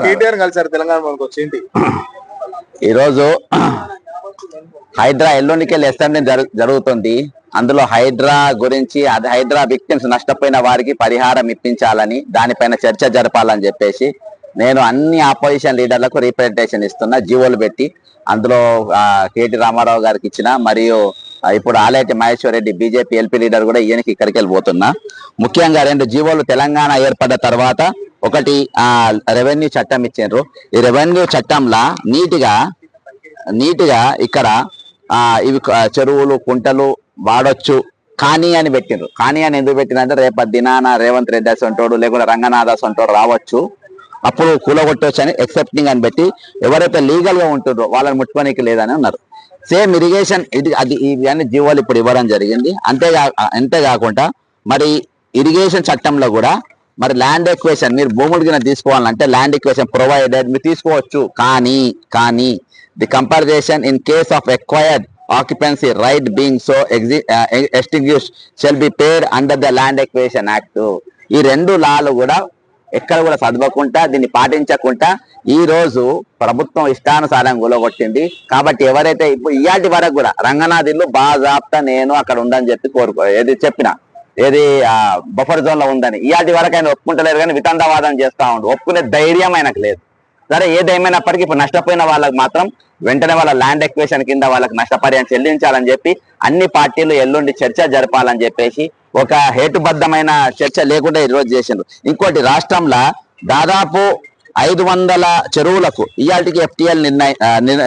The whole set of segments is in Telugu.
కేటీఆర్ కలిసారు తెలంగాణ ఈరోజు హైడ్రా ఎల్లుండికి అసెంబ్లీ జరుగుతుంది. అందులో హైడ్రా గురించి హైడ్రా విక్టిమ్స్ నష్టపోయిన వారికి పరిహారం ఇప్పించాలని దానిపైన చర్చ జరపాలని చెప్పేసి నేను అన్ని ఆపోజిషన్ లీడర్లకు రిప్రజెంటేషన్ ఇస్తున్నా, జీవోలు పెట్టి. అందులో కేటీ రామారావు గారికి ఇచ్చిన, మరియు ఇప్పుడు Aleti Maheshwar Reddy BJP LP leader కూడా ఈయనకి ఇక్కడికి వెళ్ళిపోతున్నా. ముఖ్యంగా 2 జీవోలు తెలంగాణ ఏర్పడ్డ తర్వాత ఒకటి రెవెన్యూ చట్టం ఇచ్చిండ్రు. ఈ రెవెన్యూ చట్టంలా నీట్గా ఇక్కడ ఇవి చెరువులు కుంటలు వాడొచ్చు కానీ అని పెట్టిండ్రు. కానీ అని ఎందుకు పెట్టినంటే రేపటి దినాన రేవంత్ రెడ్డి అంటోడు లేకుంటే రంగనాథ్ అంటోడు రావచ్చు, అప్పుడు కూలగొట్టవచ్చు అని ఎక్సెప్టింగ్ అని పెట్టి ఎవరైతే లీగల్ గా ఉంటుండ్రో వాళ్ళని ముట్టుకోనికి లేదని అన్నారు. సేమ్ ఇరిగేషన్ ఇవన్నీ జీవోలు ఇప్పుడు ఇవ్వడం జరిగింది. అంతేకాకుండా మరి ఇరిగేషన్ చట్టంలో కూడా మరి ల్యాండ్ ఎక్వేషన్ మీరు భూములు కింద తీసుకోవాలంటే ల్యాండ్ ఎక్వేషన్ ప్రొవైడెడ్ మీరు తీసుకోవచ్చు, కానీ the compensation in case of acquired occupancy right being so extinguished shall be paid under the Land Acquisition Act. ఈ 2 లాలు కూడా ఎక్కడ కూడా చదవకుండా దీన్ని పాటించకుండా ఈ రోజు ప్రభుత్వం ఇష్టానుసారం గులగొట్టింది. కాబట్టి ఎవరైతే ఇప్పుడు ఇయాటి వరకు కూడా రంగనాథ్ ఇల్లు బాజాప్తా నేను అక్కడ ఉందని చెప్పి ఏది బఫర్ జోన్ లో ఉందని ఇయాటి వరకు ఆయన ఒప్పుకుంటలేరు, కానీ వితండవాదం చేస్తా ఉండు. ఒప్పుకునే ధైర్యం ఆయనకు లేదు. సరే ఏదేమైనప్పటికీ ఇప్పుడు నష్టపోయిన వాళ్ళకి మాత్రం వెంటనే వాళ్ళ ల్యాండ్ ఎక్వేషన్ కింద వాళ్ళకి నష్టపరిహారం చెల్లించాలని చెప్పి అన్ని పార్టీలు ఎల్లుండి చర్చ జరపాలని చెప్పేసి ఒక హేతుబద్ధమైన చర్చ లేకుండా ఈరోజు చేసిండ్రు. ఇంకోటి రాష్ట్రంలో దాదాపు 500 చెరువులకు ఇయాల్టికి ఎఫ్టీఎల్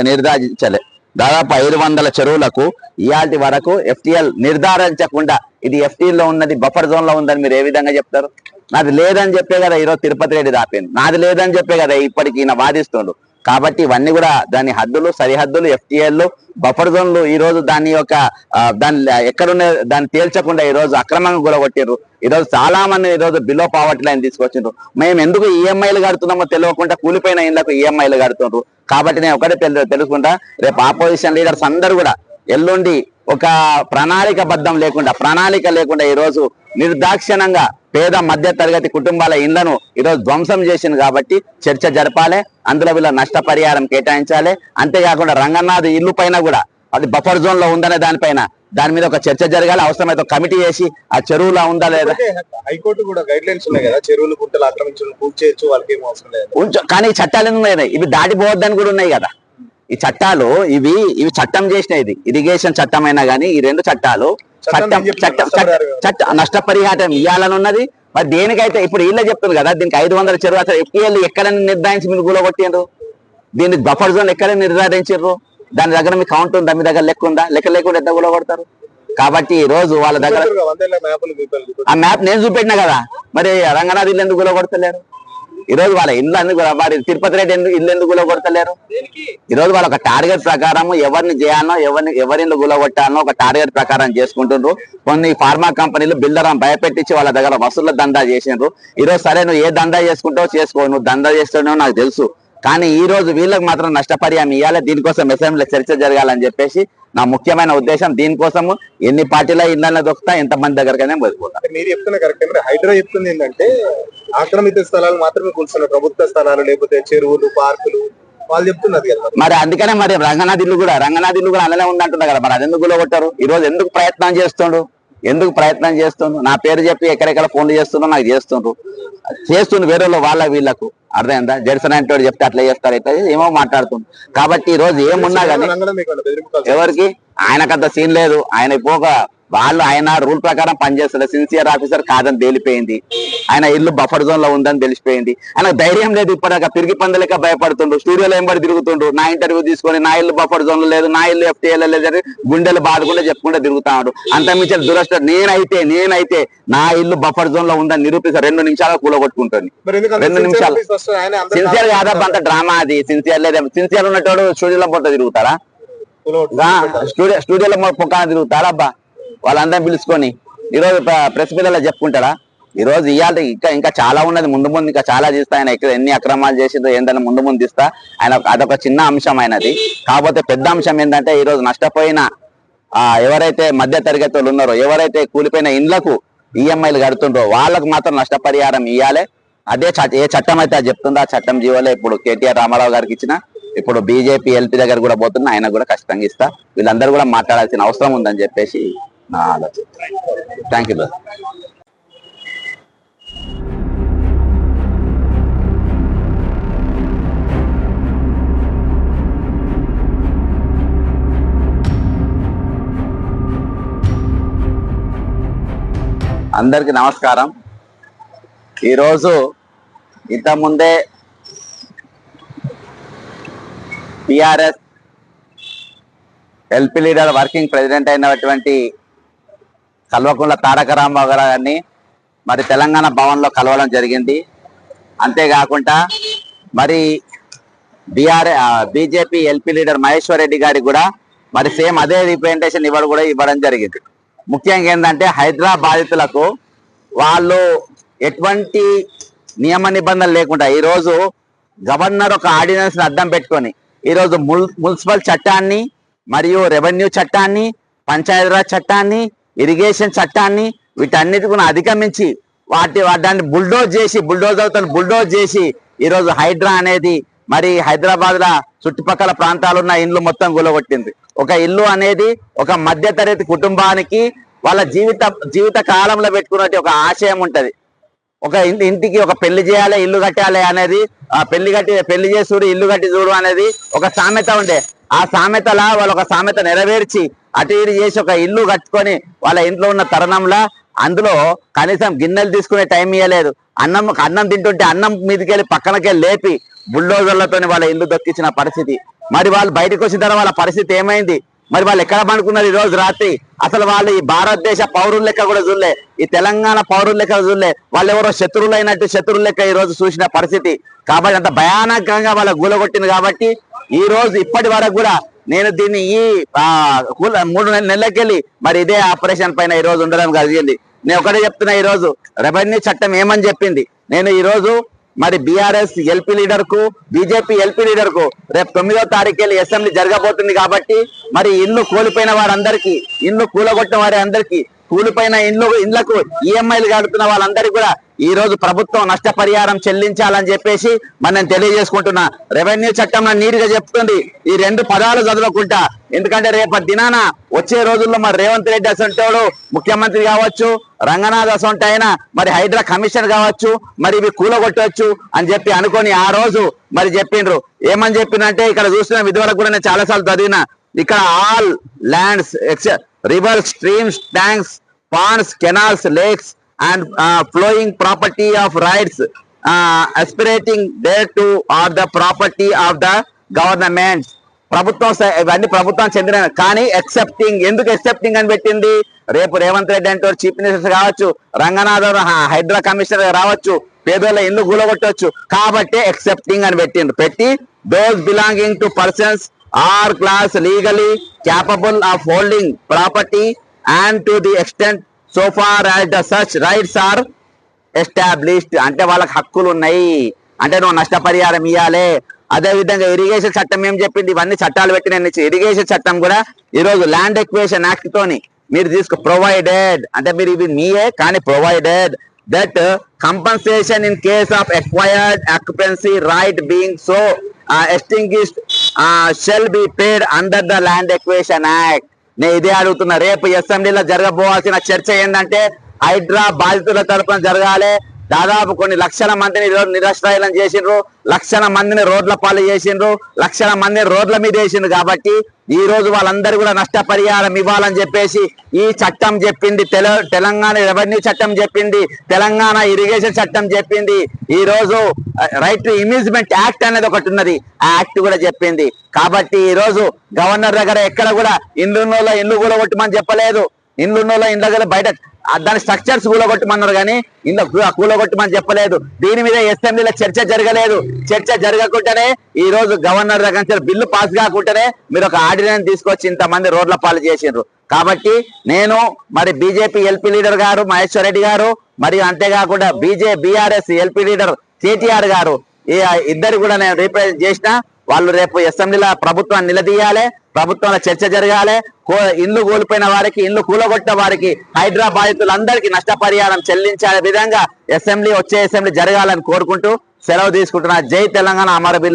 నిర్ధారించలే. దాదాపు 500 చెరువులకు ఇయాల్టి వరకు ఎఫ్టీఎల్ నిర్ధారించకుండా ఇది ఎఫ్టీఎల్లో ఉన్నది బఫర్ జోన్ లో ఉందని మీరు ఏ విధంగా చెప్తారు? నాది లేదని చెప్పే కదా ఈరోజు తిరుపతి రెడ్డి దాపింది, నాది లేదని చెప్పే కదా ఇప్పటికి ఈయన వాదిస్తుండు. కాబట్టి ఇవన్నీ కూడా దాని హద్దులు సరిహద్దులు ఎఫ్టీఎల్ బఫర్ జోన్లు ఈ రోజు దాని యొక్క ఎక్కడున్న దాన్ని తేల్చకుండా ఈ రోజు అక్రమంగా గులగొట్టిర్రు. ఈ రోజు చాలా మంది ఈ రోజు బిలో పావర్టీ లైన్ తీసుకొచ్చిండ్రు. మేము ఎందుకు ఈఎంఐలు కడుతున్నామో తెలియకుండా కూలిపోయిన ఇళ్లకు ఈఎంఐలు కడుతుండ్రు. కాబట్టి నేను ఒకటే తెలుసుకుంటా, రేపు ఆపోజిషన్ లీడర్స్ అందరూ కూడా ఎల్లుండి ఒక ప్రణాళిక లేకుండా ఈ రోజు నిర్దాక్షిణంగా పేద మధ్య తరగతి కుటుంబాల ఇళ్లను ఈరోజు ధ్వంసం చేసింది. కాబట్టి చర్చ జరపాలి, అందులో వీళ్ళ నష్టపరిహారం కేటాయించాలి. అంతేకాకుండా రంగనాథ్ ఇల్లు పైన కూడా అది బఫర్ జోన్ లో ఉందనే దాని మీద ఒక చర్చ జరగాలి. అవసరమైతే కమిటీ చేసి ఆ చెరువులో ఉందా లేదా. హైకోర్టు కూడా గైడ్ లైన్స్ ఉన్నాయి కదా, చెరువులు గుంటలు ఆక్రమించడం పూర్తి చేయొచ్చు, వాళ్ళకి ఏం అవసరం లేదు. కానీ ఈ చట్టాలు ఉన్నాయి, ఇవి దాటిపోవద్దని కూడా ఉన్నాయి కదా. ఈ చట్టాలు ఇవి చట్టం చేసినది ఇరిగేషన్ చట్టం అయినా కానీ ఈ 2 చట్టాలు నష్టపరిహారం ఇవ్వాలని ఉన్నది. మరి దేనికైతే ఇప్పుడు వీళ్ళే చెప్తుంది కదా, దీనికి 500 చెరువు అసలు ఎఫ్టీఎల్ ఎక్కడ నిర్ధారించి మీరు గులగొట్టిండ్రు, దీనికి బఫర్ జోన్ ఎక్కడ నిర్ధారించారు, దాని దగ్గర మీ కౌంట్ ఉందా, మీ దగ్గర లెక్క ఉందా, లెక్క లేకుండా ఎంత గులగొడతారు. కాబట్టి ఈ రోజు వాళ్ళ దగ్గర ఆ మ్యాప్ నేను చూపెట్టినా కదా, మరి రంగనాథ్ ఇల్లు ఎందుకు గులగొడతలేరు? ఈ రోజు వాళ్ళ ఇల్లు ఎందుకు, వారి తిరుపతి రెడ్డి ఇల్లు ఎందుకు గులగొడతలేరు? ఈ రోజు వాళ్ళ ఒక టార్గెట్ ప్రకారం ఎవరిని చేయాలో ఎవరిని గులగొట్టాలో ఒక టార్గెట్ ప్రకారం చేసుకుంటుండ్రు. కొన్ని ఫార్మా కంపెనీలు బిల్డర్ భయపెట్టించి వాళ్ళ దగ్గర వసూళ్ల దందా చేసిండ్రు. ఈ రోజు సరే నువ్వు ఏ దందా చేసుకుంటావో చేసుకో, నువ్వు దందా చేస్తున్నావు నాకు తెలుసు, కానీ ఈ రోజు వీళ్ళకి మాత్రం నష్టపరిహారం ఇవ్వాలి. దీనికోసం అసెంబ్లీలో చర్చ జరగాలని చెప్పేసి నా ముఖ్యమైన ఉద్దేశం. దీనికోసము ఎన్ని పార్టీల ఇళ్ళని దొక్కుతా ఎంతమంది దగ్గరకైనా బతిపోతా. మీరు చెప్తున్నా కరెక్ట్. హైడ్రా చెప్తుంది ఏంటంటే ఆక్రమిత స్థలాలు మాత్రమే కూల్చున్నారు, ప్రభుత్వ స్థలాలు లేకపోతే చెరువులు పార్కులు వాళ్ళు చెప్తున్నారు కదా. మరి అందుకనే మరి రంగనాథ్ ఇల్లు కూడా అలానే ఉందంటున్నారు కదా. మరి అది ఎందుకు గులగొట్టారు? ఈ రోజు ఎందుకు ప్రయత్నం చేస్తుండు? నా పేరు చెప్పి ఎక్కడెక్కడ ఫోన్లు చేస్తుండ్రు, నాకు చేస్తుండ్రు వేరే వీళ్ళకు అర్థమైందా? జడ్సన్ అంటే చెప్తే అట్లా చేస్తారు, ఇట్లా ఏమో మాట్లాడుతుంది. కాబట్టి ఈ రోజు ఏమున్నా కానీ ఎవరికి ఆయనకంత సీన్ లేదు. ఆయన రూల్ ప్రకారం పనిచేస్తారు. సిన్సియర్ ఆఫీసర్ కాదని తేలిపోయింది. ఆయన ఇల్లు బఫర్ జోన్ లో ఉందని తెలిసిపోయింది. ఆయనకు ధైర్యం లేదు. ఇప్పటిదాకా పిరికి పందలేక భయపడుతుండ్రు, స్టూడియోలో ఎంబడి తిరుగుతుండ్రు. నా ఇంటర్వ్యూ తీసుకొని నా ఇల్లు బఫర్ జోన్ లో లేదు, నా ఇల్లు ఎఫ్టీఎల్ లేదని గుండెలు బాదుకుంటే చెప్పుకుంటే తిరుగుతాడు. అంత మించిన దురదృష్టం నేనైతే నా ఇల్లు బఫర్ జోన్ లో ఉందని నిరూపిస్తారు. 2 నిమిషాలు కూలగొట్టుకుంటుంది. 2 నిమిషాలు సిన్సియర్ కాదబ్బా, అంత డ్రామా అది. సిన్సియర్ ఉన్నట్టు స్టూడియోలో పొట్ట తిరుగుతారా? స్టూడియోలో పొక్కన తిరుగుతారా అబ్బా? వాళ్ళందరినీ పిలుచుకొని ఈరోజు ప్రెస్ పిల్లలు చెప్పుకుంటారా? ఈ రోజు ఇవాళ ఇంకా చాలా ఉన్నది, ముందు ఇంకా చాలా తీస్తా. ఆయన ఎన్ని అక్రమాలు చేసిందో ఏందని ముందు తీస్తా. ఆయన అదొక చిన్న అంశం అయినది. కాకపోతే పెద్ద అంశం ఏంటంటే ఈ రోజు నష్టపోయిన ఎవరైతే మధ్య తరగతి వాళ్ళు ఉన్నారో, ఎవరైతే కూలిపోయిన ఇండ్లకు ఈఎంఐలు కడుతుండ్రో వాళ్ళకు మాత్రం నష్టపరిహారం ఇవ్వాలి. అదే ఏ చట్టం అయితే అది చెప్తుందో ఆ చట్టం జీవోలో ఇప్పుడు కేటీఆర్ రామారావు గారికి ఇచ్చిన, ఇప్పుడు బీజేపీ ఎల్పీ దగ్గర కూడా పోతున్నా, ఆయన కూడా ఖచ్చితంగా ఇస్తా. వీళ్ళందరూ కూడా మాట్లాడాల్సిన అవసరం ఉందని చెప్పేసి నా ఆలోచన. Thank you brother. అందరికి నమస్కారం. ఈరోజు ఇంతకుముందే TRS LP leader working president అయినటువంటి కల్వకుంట్ల తారక రామారావు గారిని మరి తెలంగాణ భవన్లో కలవడం జరిగింది. అంతేకాకుండా మరి BJP LP leader Maheshwar Reddy గారికి కూడా మరి సేమ్ అదే రిప్రజెంటేషన్ ఇవ్వడం జరిగింది. ముఖ్యంగా ఏంటంటే హైదరాబాద్ బాధితులకు వాళ్ళు ఎటువంటి నియమ నిబంధనలు లేకుండా ఈరోజు గవర్నర్ ఒక ఆర్డినెన్స్ అడ్డం పెట్టుకొని ఈరోజు మున్సిపల్ చట్టాన్ని మరియు రెవెన్యూ చట్టాన్ని, పంచాయతీరాజ్ చట్టాన్ని, ఇరిగేషన్ చట్టాన్ని వీటన్నిటి కూడా అధిగమించి దాన్ని బుల్డోజ్ చేసి ఈరోజు హైడ్రా అనేది మరి హైదరాబాద్ లా చుట్టుపక్కల ప్రాంతాలున్న ఇండ్లు మొత్తం కూలగొట్టింది. ఒక ఇల్లు అనేది ఒక మధ్యతరగతి కుటుంబానికి వాళ్ళ జీవిత కాలంలో పెట్టుకున్నట్టు ఒక ఆశయం ఉంటది. ఒక ఇంటికి ఒక పెళ్లి చేయాలి, ఇల్లు కట్టాలి అనేది, పెళ్లి చేసి చూడు, ఇల్లు కట్టి చూడు అనేది ఒక సామెత ఉండే. ఆ సామెతలా వాళ్ళు ఒక సామెత నెరవేర్చి అటు ఇటు చేసి ఒక ఇల్లు కట్టుకొని వాళ్ళ ఇంట్లో ఉన్న తరుణంలో అందులో కనీసం గిన్నెలు తీసుకునే టైం ఇవ్వలేదు. అన్నం తింటుంటే అన్నం మీదకెళ్ళి పక్కనకెళ్ళి లేపి బుల్డోజర్లతో వాళ్ళ ఇల్లు దొక్కించిన పరిస్థితి. మరి వాళ్ళు బయటకు వచ్చిన తర్వాత వాళ్ళ పరిస్థితి ఏమైంది? మరి వాళ్ళు ఎక్కడ పడుకున్నారు ఈ రోజు రాత్రి? అసలు వాళ్ళు ఈ భారతదేశ పౌరుల లెక్క కూడా చూడలే, ఈ తెలంగాణ పౌరుల లెక్క చూడలే. వాళ్ళు ఎవరో శత్రువుల లెక్క ఈ రోజు చూసిన పరిస్థితి. కాబట్టి అంత భయానకంగా వాళ్ళ గూలగొట్టింది. కాబట్టి ఈ రోజు ఇప్పటి వరకు కూడా నేను దీన్ని ఈ 3 నెలలకెళ్ళి మరి ఇదే ఆపరేషన్ పైన ఈ రోజు ఉండడం జరిగింది. నేను ఒకటే చెప్తున్నా, ఈ రోజు రెవెన్యూ చట్టం ఏమని చెప్పింది. నేను ఈ రోజు మరి బీఆర్ఎస్ ఎల్పీ లీడర్ కు, బీజేపీ ఎల్పీ లీడర్ కు రేపు 9వ తారీఖు అసెంబ్లీ జరగబోతుంది. కాబట్టి మరి ఇల్లు కోల్పోయిన వారందరికీ, ఇల్లు కూలగొట్టిన వారి అందరికీ, కూలిపోయిన ఇళ్లకు ఈఎంఐలు కడుతున్న వాళ్ళందరికీ కూడా ఈ రోజు ప్రభుత్వం నష్టపరిహారం చెల్లించాలని చెప్పేసి మనం తెలియజేసుకుంటున్నా. రెవెన్యూ చట్టంలో నీట్గా చెప్తుంది. ఈ 2 పదాలు చదవకుండా, ఎందుకంటే రేపటి దినాన వచ్చే రోజుల్లో మరి రేవంత్ రెడ్డి అసంటోడు ముఖ్యమంత్రి కావచ్చు, రంగనాథ్ అసంట అయినా మరి హైడ్రా కమిషన్ కావచ్చు, మరి ఇవి కూలగొట్టవచ్చు అని చెప్పి అనుకొని ఆ రోజు మరి చెప్పిండ్రు. ఏమని చెప్పిందంటే, ఇక్కడ చూసిన విధులకు కూడా నేను చాలాసార్లు చదివిన, ఇక్కడ all lands reverse, streams, tanks, ponds, canals, lakes and flowing property of rights aspirating thereto are the property of the government. ప్రభుత్వం ఇవన్నీ ప్రభుత్వం చెందిన, కానీ ఎక్సెప్టింగ్, ఎందుకు ఎక్సెప్టింగ్ అని పెట్టింది? రేపు రేవంత్ రెడ్డి అంటే చీఫ్ మినిస్టర్ కావచ్చు, రంగనాథ్ హైడ్రా కమిషనర్ రావచ్చు, పేదోళ్ళ ఇల్లు కూలగొట్టవచ్చు. కాబట్టి ఎక్సెప్టింగ్ అని పెట్టి those belonging to persons or class legally capable of holding property and to the extent so far as the such rights are established. అంటే వాళ్ళకి హక్కులు ఉన్నాయి, అంటే నువ్వు నష్టపరిహారం ఇవ్వాలి. అదే విధంగా ఇరిగేషన్ చట్టం ఏం చెప్పింది? ఇవన్నీ చట్టాలు పెట్టి నేను ఇరిగేషన్ చట్టం కూడా ఈరోజు ల్యాండ్ ఎక్వేషన్ యాక్ట్ తోని మీరు ప్రొవైడెడ్, అంటే మీరు ఇవి మీయే కానీ provided that compensation in case of acquired occupancy right being so extinguished shall be paid under the land acquisition act. నేను ఇదే అడుగుతున్నా. రేపు అసెంబ్లీలో జరగబోవాల్సిన చర్చ ఏంటంటే, హైడ్రా బాధితుల తరపున జరగాలి. దాదాపు కొన్ని లక్షల మందిని నిరాశ్రయం చేసిండ్రు, లక్షల మందిని రోడ్ల పాలు చేసిండ్రు, లక్షల మందిని రోడ్ల మీద వేసిండ్రు. కాబట్టి ఈ రోజు వాళ్ళందరూ కూడా నష్టపరిహారం ఇవ్వాలని చెప్పేసి ఈ చట్టం చెప్పింది. తెలంగాణ రెవెన్యూ చట్టం చెప్పింది, తెలంగాణ ఇరిగేషన్ చట్టం చెప్పింది. ఈ రోజు రైట్ టు ఇమేజ్మెంట్ యాక్ట్ అనేది ఒకటి ఉన్నది, ఆ యాక్ట్ కూడా చెప్పింది. కాబట్టి ఈ రోజు గవర్నర్ దగ్గర ఎక్కడ కూడా ఇల్లు కూడా కొట్టమని చెప్పలేదు, ఇల్లున్నోళ్ళ ఇండ్ల దగ్గర బయట దాని స్ట్రక్చర్స్ కూలగొట్టమన్నారు, కానీ ఇంట్లో కూలగొట్టమని చెప్పలేదు. దీని మీద అసెంబ్లీలో చర్చ జరగలేదు. చర్చ జరగకుండానే ఈ రోజు గవర్నర్ దగ్గర బిల్లు పాస్ కాకుండానే మీరు ఒక ఆర్డినెన్స్ తీసుకొచ్చి ఇంతమంది రోడ్ల పాలు చేసిండ్రు. కాబట్టి నేను మరి బీజేపీ ఎల్పీ లీడర్ గారు మహేశ్వర్ రెడ్డి గారు, మరియు అంతేకాకుండా బీఆర్ఎస్ ఎల్పీ లీడర్ కేటీఆర్ గారు, ఈ ఇద్దరు కూడా నేను రిప్రజెంట్ చేసిన వాళ్ళు రేపు అసెంబ్లీలో ప్రభుత్వాన్ని నిలదీయాలి, ప్రభుత్వంలో చర్చ జరగాలి. ఇల్లు కోల్పోయిన వారికి, ఇల్లు కూలగొట్టిన వారికి, హైడ్రా బాధితులందరికీ నష్టపరిహారం చెల్లించే విధంగా వచ్చే అసెంబ్లీ జరగాలని కోరుకుంటూ సెలవు తీసుకుంటున్నా. జై తెలంగాణ, అమర బిల్లా.